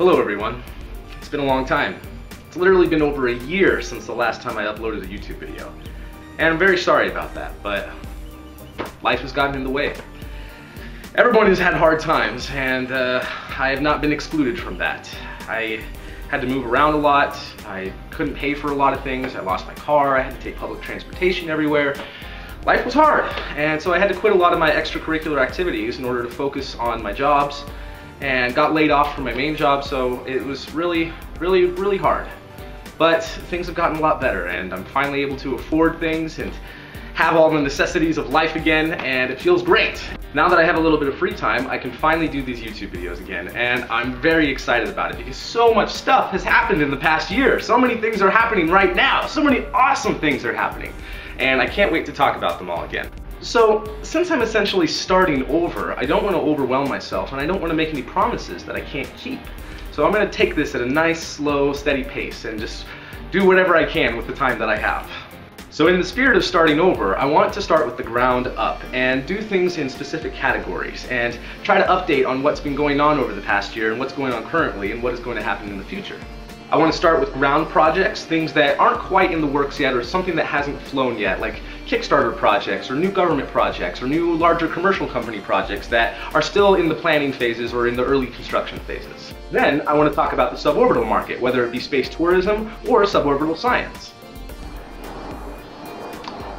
Hello everyone. It's been a long time. It's literally been over a year since the last time I uploaded a YouTube video. And I'm very sorry about that, but life has gotten in the way. Everyone has had hard times, and I have not been excluded from that. I had to move around a lot. I couldn't pay for a lot of things. I lost my car. I had to take public transportation everywhere. Life was hard, and so I had to quit a lot of my extracurricular activities in order to focus on my jobs, and got laid off from my main job, so it was really hard. But things have gotten a lot better, and I'm finally able to afford things and have all the necessities of life again, and it feels great. Now that I have a little bit of free time, I can finally do these YouTube videos again, and I'm very excited about it because so much stuff has happened in the past year. So many things are happening right now. So many awesome things are happening, and I can't wait to talk about them all again. So, since I'm essentially starting over, I don't want to overwhelm myself, and I don't want to make any promises that I can't keep. So I'm going to take this at a nice, slow, steady pace and just do whatever I can with the time that I have. So in the spirit of starting over, I want to start with the ground up and do things in specific categories and try to update on what's been going on over the past year and what's going on currently and what is going to happen in the future. I want to start with ground projects, things that aren't quite in the works yet or something that hasn't flown yet, like Kickstarter projects or new government projects or new larger commercial company projects that are still in the planning phases or in the early construction phases. Then I want to talk about the suborbital market, whether it be space tourism or suborbital science.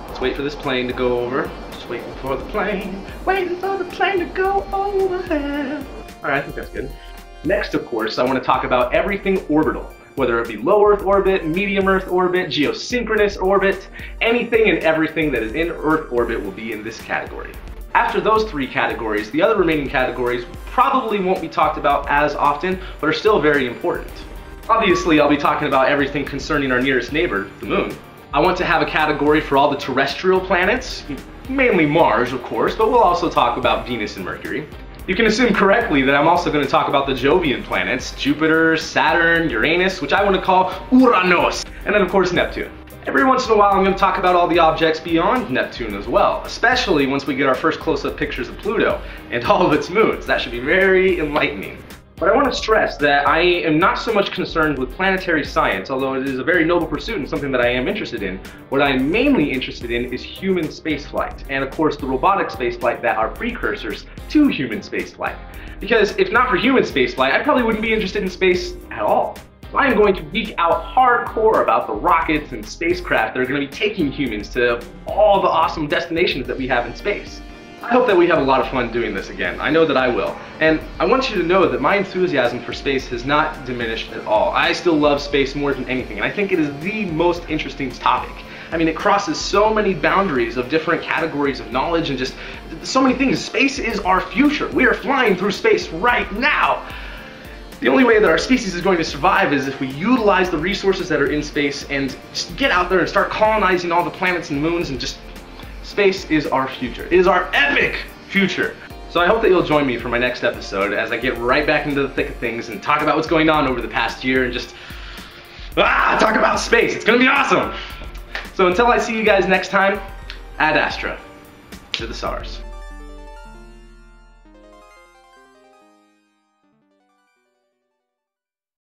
Let's wait for this plane to go over. Just waiting for the plane to go overhead. Alright, I think that's good. Next, of course, I want to talk about everything orbital. Whether it be low Earth orbit, medium Earth orbit, geosynchronous orbit, anything and everything that is in Earth orbit will be in this category. After those three categories, the other remaining categories probably won't be talked about as often, but are still very important. Obviously, I'll be talking about everything concerning our nearest neighbor, the Moon. I want to have a category for all the terrestrial planets, mainly Mars, of course, but we'll also talk about Venus and Mercury. You can assume correctly that I'm also going to talk about the Jovian planets, Jupiter, Saturn, Uranus, which I want to call Uranos, and then of course Neptune. Every once in a while I'm going to talk about all the objects beyond Neptune as well, especially once we get our first close-up pictures of Pluto and all of its moons. That should be very enlightening. But I want to stress that I am not so much concerned with planetary science, although it is a very noble pursuit and something that I am interested in. What I am mainly interested in is human spaceflight, and of course the robotic spaceflight that are precursors to human spaceflight. Because if not for human spaceflight, I probably wouldn't be interested in space at all. So I am going to geek out hardcore about the rockets and spacecraft that are going to be taking humans to all the awesome destinations that we have in space. I hope that we have a lot of fun doing this again. I know that I will. And I want you to know that my enthusiasm for space has not diminished at all. I still love space more than anything, and I think it is the most interesting topic. I mean, it crosses so many boundaries of different categories of knowledge and just so many things. Space is our future. We are flying through space right now. The only way that our species is going to survive is if we utilize the resources that are in space and just get out there and start colonizing all the planets and moons and just... Space is our future. It is our epic future. So I hope that you'll join me for my next episode as I get right back into the thick of things and talk about what's going on over the past year and just talk about space. It's gonna be awesome. So until I see you guys next time, Ad Astra, to the stars.